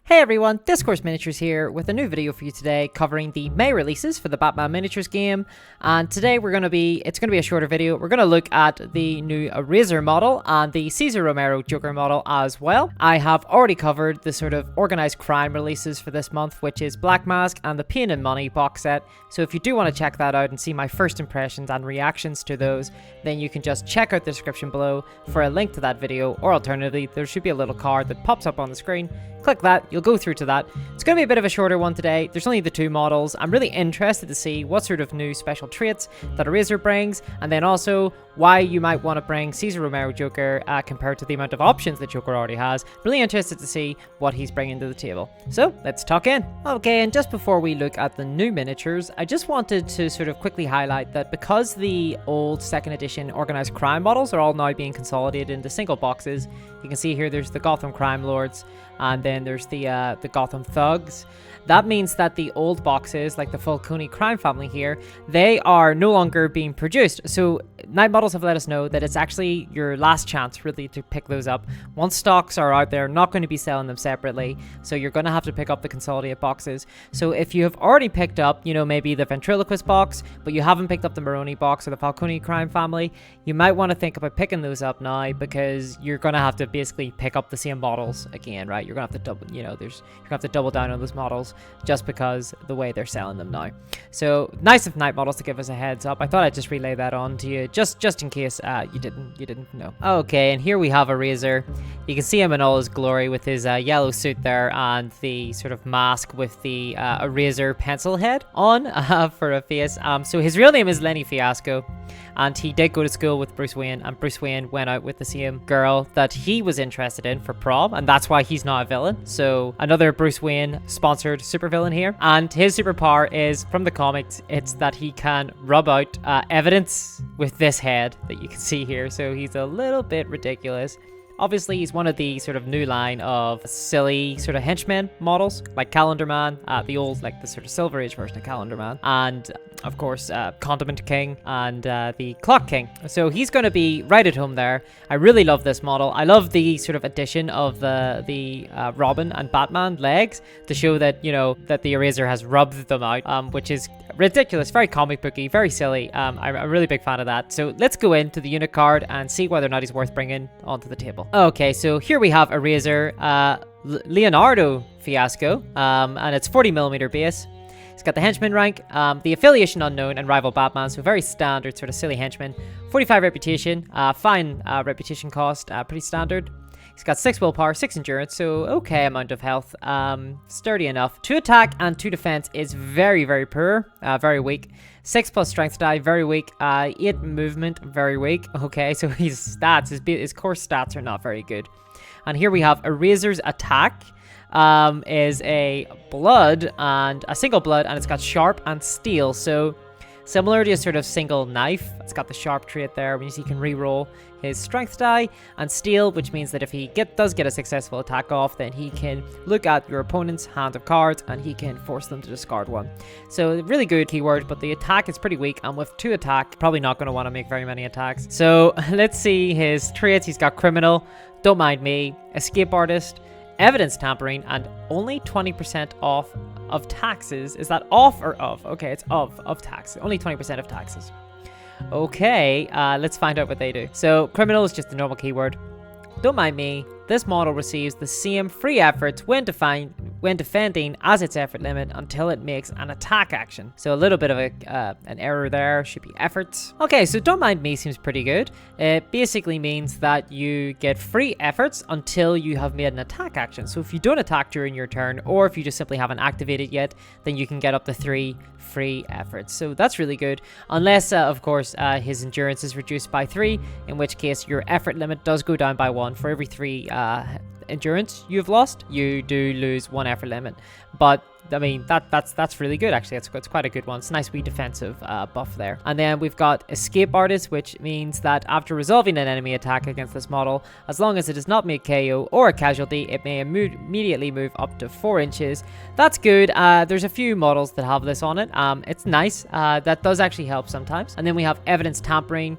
Hey everyone, Discourse Miniatures here with a new video for you today covering the May releases for the Batman Miniatures game. And today it's going to be a shorter video. We're going to look at the new Eraser model and the Cesar Romero Joker model as well. I have already covered the sort of organized crime releases for this month, which is Black Mask and the Pain and Money box set. So if you do want to check that out and see my first impressions and reactions to those, then you can just check out the description below for a link to that video, or alternatively, there should be a little card that pops up on the screen. Click that, you'll go through to that. It's going to be a bit of a shorter one today. There's only the two models. I'm really interested to see what sort of new special traits that Eraser brings, and then also why you might want to bring Cesar Romero Joker compared to the amount of options that Joker already has. Really interested to see what he's bringing to the table. So let's talk in. Okay, and just before we look at the new miniatures, I just wanted to sort of quickly highlight that because the old second edition organized crime models are all now being consolidated into single boxes, you can see here there's the Gotham Crime Lords, and then there's the Gotham Thugs. That means that the old boxes, like the Falcone crime family here, they are no longer being produced. So Night Models have let us know that it's actually your last chance really to pick those up. Once stocks are out there, not going to be selling them separately, so you're going to have to pick up the consolidated boxes. So if you have already picked up, you know, maybe the Ventriloquist box, but you haven't picked up the Maroni box or the Falcone crime family, you might want to think about picking those up now, because you're going to have to basically pick up the same models again, right? You're going to have to double, you know, you're going to have to double down on those models just because the way they're selling them now. So nice of Night Models to give us a heads up. I thought I'd just relay that on to you just in case you didn't know. Okay, and here we have Eraser. You can see him in all his glory with his yellow suit there and the sort of mask with the Eraser pencil head on for a face. So his real name is Lenny Fiasco, and he did go to school with Bruce Wayne, and Bruce Wayne went out with the same girl that he was interested in for prom, and that's why he's not a villain. So another Bruce Wayne sponsored supervillain here, and his superpower is, from the comics, it's that he can rub out evidence with this head that you can see here. So he's a little bit ridiculous. Obviously, he's one of the sort of new line of silly sort of henchmen models, like Calendar Man, the old, like the sort of Silver Age version of Calendar Man, and of course, Condiment King and the Clock King. So he's going to be right at home there. I really love this model. I love the sort of addition of the Robin and Batman legs to show that, you know, that the Eraser has rubbed them out, which is ridiculous, very comic booky, very silly. I'm a really big fan of that. So let's go into the unit card and see whether or not he's worth bringing onto the table. Okay, so here we have Eraser, Leonardo Fiasco, and it's 40mm base. He's got the henchman rank, the affiliation unknown, and rival Batman, so very standard sort of silly henchman. 45 reputation, fine reputation cost, pretty standard. He's got 6 willpower, 6 endurance, so okay amount of health, sturdy enough. 2 attack and 2 defense is very, very poor, very weak. 6+ strength die, very weak. 8 movement, very weak. Okay, so his stats, his core stats are not very good. And here we have Eraser's attack. Is a blood and a single blood, and it's got sharp and steel, so similar to a sort of single knife. It's got the sharp trait there, which means he can re-roll his strength die, and steel, which means that if he does get a successful attack off, then he can look at your opponent's hand of cards and he can force them to discard one. So really good keyword, but the attack is pretty weak, and with 2 attack, probably not going to want to make very many attacks. So let's see his traits. He's got criminal, don't mind me, escape artist, evidence tampering, and only 20% off of taxes. Is that off or of? Okay, it's of taxes. Only 20% of taxes. Okay, let's find out what they do. So criminal is just a normal keyword. Don't mind me. This model receives the same free efforts when defending as its effort limit until it makes an attack action. So a little bit of an error there. Should be efforts. Okay, so don't mind me seems pretty good. It basically means that you get free efforts until you have made an attack action. So if you don't attack during your turn, or if you just simply haven't activated yet, then you can get up to 3 free efforts. So that's really good. Unless, of course, his endurance is reduced by 3, in which case your effort limit does go down by 1. For every 3 endurance you've lost, you do lose 1 effort limit. But I mean, that's really good, actually. It's quite a good one. It's a nice wee defensive buff there. And then we've got Escape Artist, which means that after resolving an enemy attack against this model, as long as it does not make KO or a casualty, it may immediately move up to 4 inches. That's good. There's a few models that have this on it. It's nice. That does actually help sometimes. And then we have Evidence Tampering.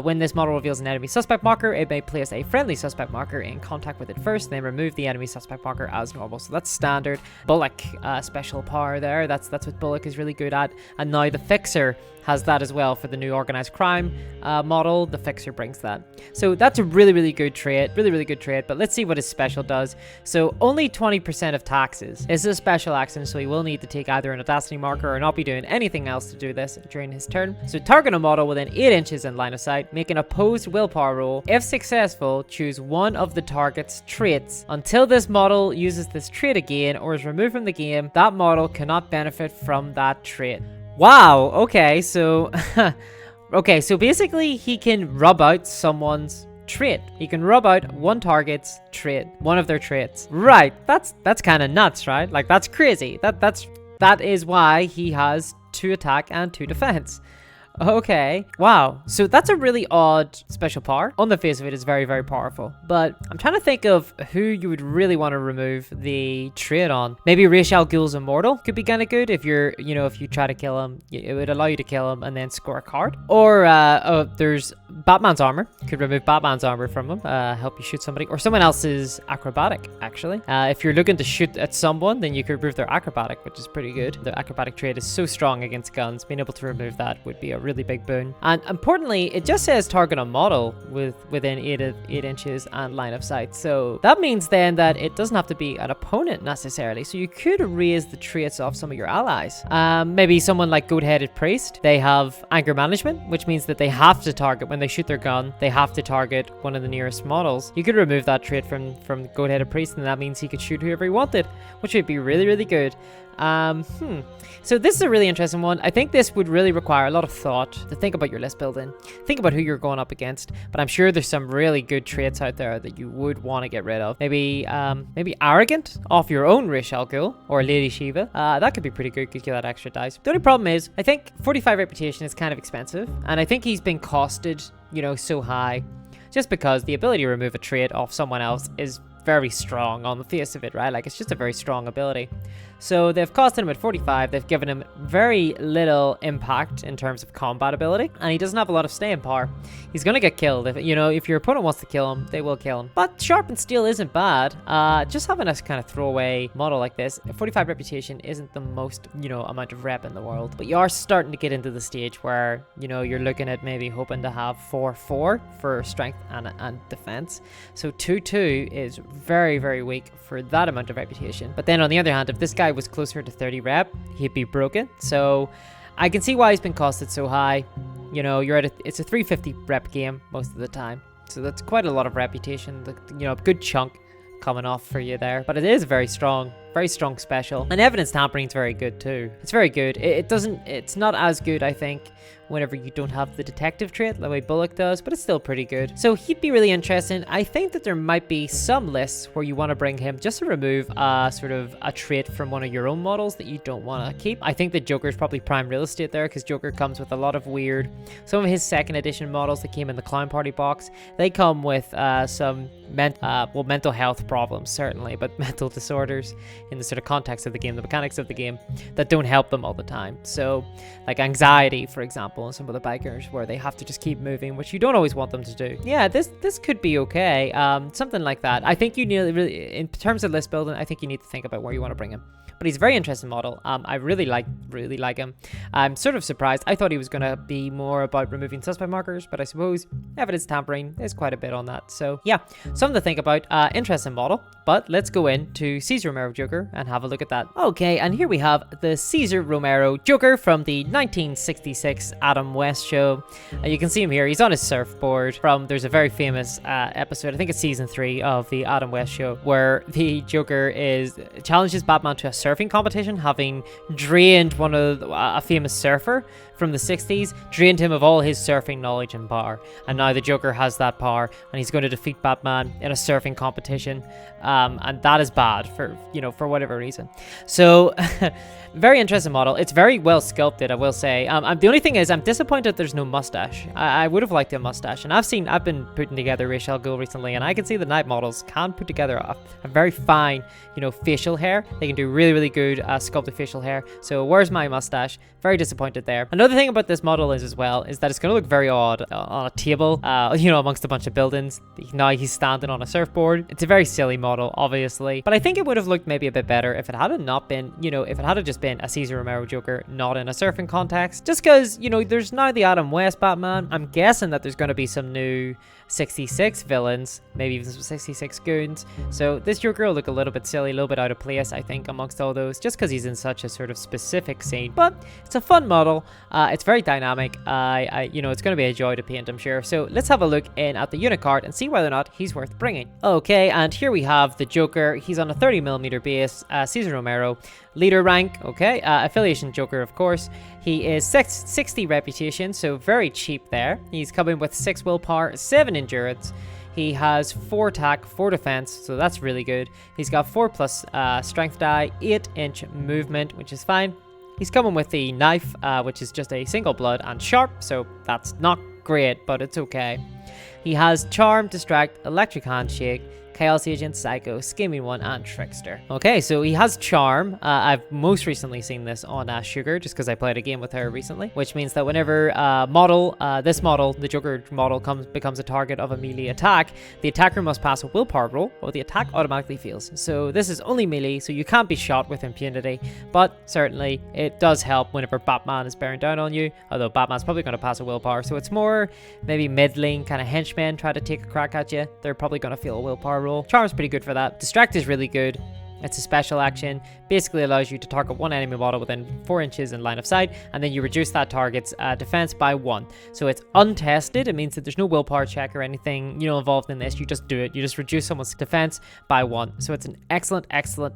When this model reveals an enemy suspect marker, it may place a friendly suspect marker in contact with it first, then remove the enemy suspect marker as normal. So that's standard. Bullock special power there. That's what Bullock is really good at. And now the Fixer has that as well for the new organized crime model. The Fixer brings that. So that's a really good trait. Really good trait. But let's see what his special does. So only 20% of taxes. This is a special action, so he will need to take either an audacity marker or not be doing anything else to do this during his turn. So target a model within 8 inches in line of sight. Make an opposed willpower roll. If successful, choose one of the target's traits. Until this model uses this trait again or is removed from the game, that model cannot benefit from that trait. Wow, okay, so okay, so basically he can rub out someone's trait. He can rub out one target's trait, one of their traits. Right, that's kind of nuts, right? Like, that's crazy. That is why he has 2 attack and 2 defense. Okay, wow. So that's a really odd special power. On the face of it, it's very powerful. But I'm trying to think of who you would really want to remove the trait on. Maybe Ra's al Ghul's Immortal could be kind of good if you're, if you try to kill him, it would allow you to kill him and then score a card. Or there's Batman's Armor. Could remove Batman's Armor from him, help you shoot somebody. Or someone else's Acrobatic, actually. If you're looking to shoot at someone, then you could remove their Acrobatic, which is pretty good. The Acrobatic trait is so strong against guns. Being able to remove that would be a really big boon. And importantly, it just says target a model within 8 inches and line of sight. So that means then that it doesn't have to be an opponent necessarily. So you could raise the traits off some of your allies. Maybe someone like Goat-Headed Priest. They have anger management, which means that they have to target, when they shoot their gun, they have to target one of the nearest models. You could remove that trait from Goat-Headed Priest, and that means he could shoot whoever he wanted, which would be really good. So this is a really interesting one. I think this would really require a lot of thought to think about your list building. Think about who you're going up against. But I'm sure there's some really good traits out there that you would want to get rid of. Maybe Arrogant off your own Ra's al Ghul or Lady Shiva. That could be pretty good, gives you that extra dice. The only problem is, I think 45 reputation is kind of expensive. And I think he's been costed, so high. Just because the ability to remove a trait off someone else is very strong on the face of it, right? Like, it's just a very strong ability. So they've costed him at 45. They've given him very little impact in terms of combat ability, and he doesn't have a lot of staying power. He's gonna get killed. If your opponent wants to kill him, they will kill him. But Sharp and Steel isn't bad. Just having a kind of throwaway model like this, 45 reputation isn't the most, amount of rep in the world. But you are starting to get into the stage where, you're looking at maybe hoping to have 4/4 for strength and defense. So 2/2 is very weak for that amount of reputation. But then on the other hand, if this guy was closer to 30 rep, he'd be broken. So I can see why he's been costed so high. It's a 350 rep game most of the time. So that's quite a lot of reputation, a good chunk coming off for you there. But it is very strong special. And Evidence Tampering is very good too. It's very good. It's not as good, I think, whenever you don't have the detective trait the way Bullock does, but it's still pretty good. So he'd be really interesting. I think that there might be some lists where you want to bring him just to remove sort of a trait from one of your own models that you don't want to keep. I think that Joker's probably prime real estate there, because Joker comes with a lot of some of his second edition models that came in the Clown Party box. They come with some mental health problems, certainly, but mental disorders in the sort of context of the game, the mechanics of the game, that don't help them all the time. So like anxiety, for example, and some of the bikers where they have to just keep moving, which you don't always want them to do. Yeah, this could be okay. Something like that. I think you need really, in terms of list building, I think you need to think about where you want to bring him. But he's a very interesting model. I really like him. I'm sort of surprised. I thought he was going to be more about removing suspect markers, but I suppose Evidence Tampering is quite a bit on that. So yeah, something to think about. Interesting model. But let's go into Cesar Romero Joker and have a look at that. Okay, and here we have the Cesar Romero Joker from the 1966 Adam West show. You can see him here. He's on his surfboard. There's a very famous episode, I think it's season 3 of the Adam West show, where the Joker challenges Batman to a surfing competition, having drained a famous surfer from the 60s, drained him of all his surfing knowledge and power. And now the Joker has that power, and he's going to defeat Batman in a surfing competition. And that is bad for for whatever reason. So very interesting model. It's very well sculpted, I will say. The only thing is I'm disappointed there's no mustache. I would have liked a mustache, and I've been putting together Ra's al Ghul recently, and I can see the night models can put together a very fine, you know, facial hair. They can do really, really good sculpted facial hair. So where's my mustache? Very disappointed there. Another thing about this model is that it's going to look very odd on a table, you know, amongst a bunch of buildings. Now he's standing on a surfboard. It's a very silly model, obviously, but I think it would have looked maybe a bit better if it had not been, you know, if it had just been a Cesar Romero Joker, not in a surfing context. Just because, you know, there's now the Adam West Batman. I'm guessing that there's going to be some new 66 villains, maybe even some 66 goons. So this Joker will look a little bit silly, a little bit out of place, I think, amongst all those, just because he's in such a sort of specific scene. But it's a fun model. It's very dynamic. You know, it's going to be a joy to paint, I'm sure. So let's have a look in at the unit card and see whether or not he's worth bringing. Okay, and here we have the Joker. He's on a 30mm base, Cesar Romero. Leader rank, okay. Affiliation Joker, of course. He is 60 reputation, so very cheap there. He's coming with 6 willpower, 7 endurance. He has 4 attack, 4 defense, so that's really good. He's got 4+ strength die, 8-inch movement, which is fine. He's coming with the knife, which is just a single blood and sharp, so that's not great, but it's okay. He has charm, distract, electric handshake, Chaos Agent, Psycho, Scheming One, and Trickster. Okay, so he has Charm. I've most recently seen this on Sugar, just because I played a game with her recently, which means that whenever this model, the Joker model, becomes a target of a melee attack, the attacker must pass a willpower roll, or the attack automatically fails. So this is only melee, so you can't be shot with impunity, but certainly it does help whenever Batman is bearing down on you, although Batman's probably going to pass a willpower, so it's more maybe middling kind of henchmen try to take a crack at you. They're probably going to feel a willpower roll. Charm's pretty good for that. Distract is really good. It's a special action, basically allows you to target one enemy model within 4 inches in line of sight, and then you reduce that target's defense by 1. So it's untested. It means that there's no willpower check or anything, you know, involved in this. You just do it. You just reduce someone's defense by 1. So it's an excellent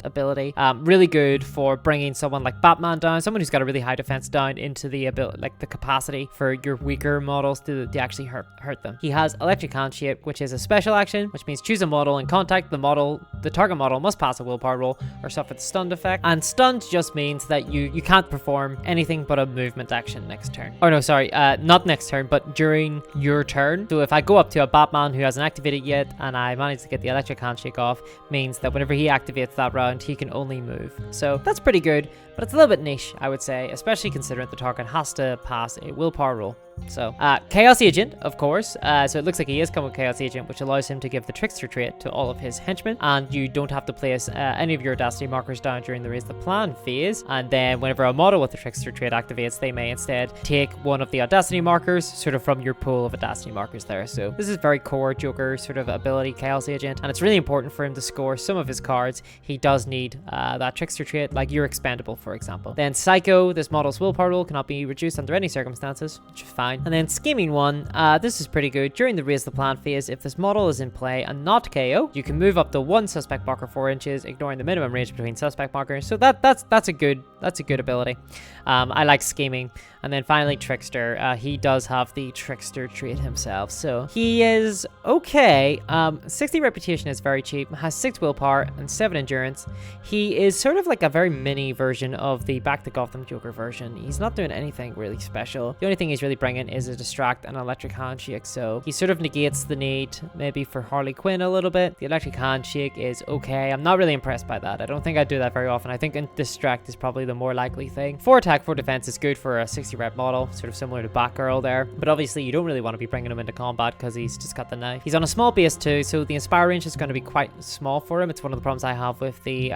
ability. Really good for bringing someone like Batman down, someone who's got a really high defense down into the ability, like the capacity for your weaker models to actually hurt them. He has Electric Handshake, which is a special action, which means choose a model in contact. The target model must pass a willpower roll or suffer the stunned effect, and stunned just means that you can't perform anything but a movement action next turn. Or no, sorry, not next turn, but during your turn. So if I go up to a Batman who hasn't activated yet and I manage to get the Electric Handshake off, means that whenever he activates that round, he can only move. So that's pretty good, but it's a little bit niche, I would say, especially considering the target has to pass a willpower roll. So, Chaos Agent, of course. So it looks like he is coming with Chaos Agent, which allows him to give the Trickster trait to all of his henchmen, and you don't have to place any of your Audacity markers down during the Raise the Plan phase. And then whenever a model with the Trickster trait activates, they may instead take one of the Audacity markers, sort of from your pool of Audacity markers there. So this is very core Joker sort of ability, Chaos Agent, and it's really important for him to score some of his cards. He does need that Trickster trait, like you're expendable, for example. Then Psycho, this model's willpower roll cannot be reduced under any circumstances, which is fine. And then Scheming One, this is pretty good. During the Raise the Plan phase, if this model is in play and not KO, you can move up to 1 suspect marker 4 inches, ignoring the minimum range between suspect markers. So that's a good ability. I like Scheming. And then finally Trickster. He does have the Trickster trait himself, so he is okay. 60 reputation is very cheap, has 6 willpower and 7 endurance. He is sort of like a very mini version of the Back to Gotham Joker version. He's not doing anything really special. The only thing he's really bringing is a distract and electric handshake, so he sort of negates the need maybe for Harley Quinn a little bit. The electric handshake is okay. I'm not really impressed by that. I don't think I do that very often. I think distract is probably the more likely thing. 4 attack, 4 defense is good for a 60 rep model, sort of similar to Batgirl there, but obviously you don't really want to be bringing him into combat because he's just got the knife. He's on a small base too, so the Inspire range is going to be quite small for him. It's one of the problems I have with the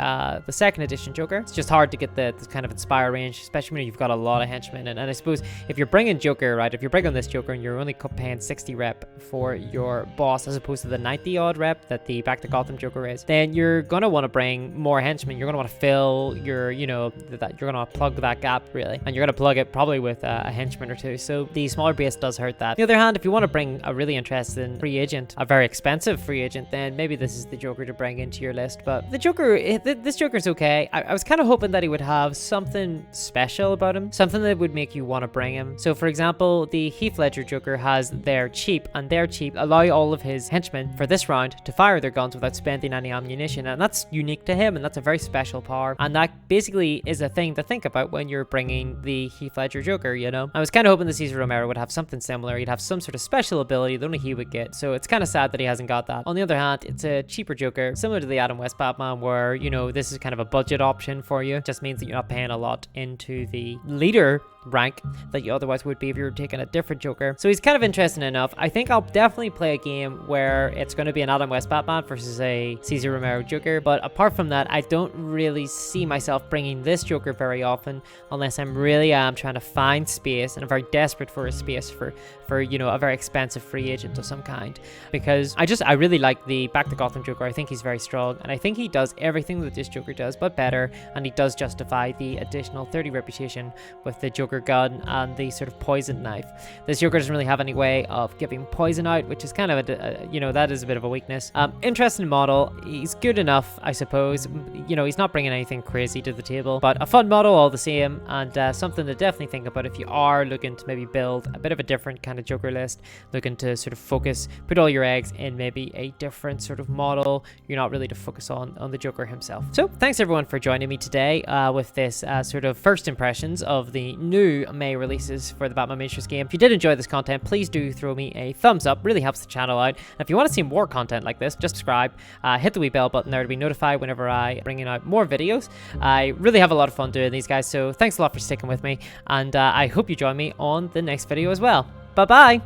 second edition Joker. It's just hard to get the kind of Inspire range, especially when you've got a lot of henchmen. And I suppose if you're bringing Joker, right, if you're bringing this Joker and you're only paying 60 rep for your boss as opposed to the 90 odd rep that the Back to Gotham Joker is, then you're going to want to bring more henchmen. You're going to want to fill your, you know, that you're gonna plug that gap really, and you're gonna plug it probably with a henchman or two. So the smaller base does hurt that. On the other hand, if you want to bring a really interesting free agent, a very expensive free agent, then maybe this is the Joker to bring into your list. But the Joker, this Joker's okay. I was kind of hoping that he would have something special about him, something that would make you want to bring him. So for example, the Heath Ledger Joker has their cheap, and their cheap allow all of his henchmen for this round to fire their guns without spending any ammunition, and that's unique to him, and that's a very special power, and that basically is a thing to think about when you're bringing the Heath Ledger Joker, you know. I was kind of hoping the Cesar Romero would have something similar. He'd have some sort of special ability that only he would get, so it's kind of sad that he hasn't got that. On the other hand, it's a cheaper Joker, similar to the Adam West Batman, where, you know, this is kind of a budget option for you. It just means that you're not paying a lot into the leader rank that you otherwise would be if you were taking a different Joker. So he's kind of interesting enough. I think I'll definitely play a game where it's going to be an Adam West Batman versus a Cesar Romero Joker, but apart from that, I don't really see myself bringing this Joker very often unless I'm really trying to find space, and I'm very desperate for a space for you know, a very expensive free agent of some kind, because I really like the Back to Gotham Joker. I think he's very strong, and I think he does everything that this Joker does but better, and he does justify the additional 30 reputation with the Joker gun and the sort of poison knife. This Joker doesn't really have any way of giving poison out, which is kind of you know, that is a bit of a weakness. Interesting model. He's good enough, I suppose. You know, he's not bringing anything crazy to the table, but a fun model all the same, and something to definitely think about if you are looking to maybe build a bit of a different kind of Joker list, looking to sort of focus, put all your eggs in maybe a different sort of model. You're not really to focus on the Joker himself. So thanks everyone for joining me today with this sort of first impressions of the new May releases for the Batman Miniatures game. If you did enjoy this content, please do throw me a thumbs up. Really helps the channel out. And if you want to see more content like this, just subscribe, hit the wee bell button there to be notified whenever I bring out more videos. I really have a lot of fun doing these, guys, so thanks a lot for sticking with me, and I hope you join me on the next video as well. Bye bye.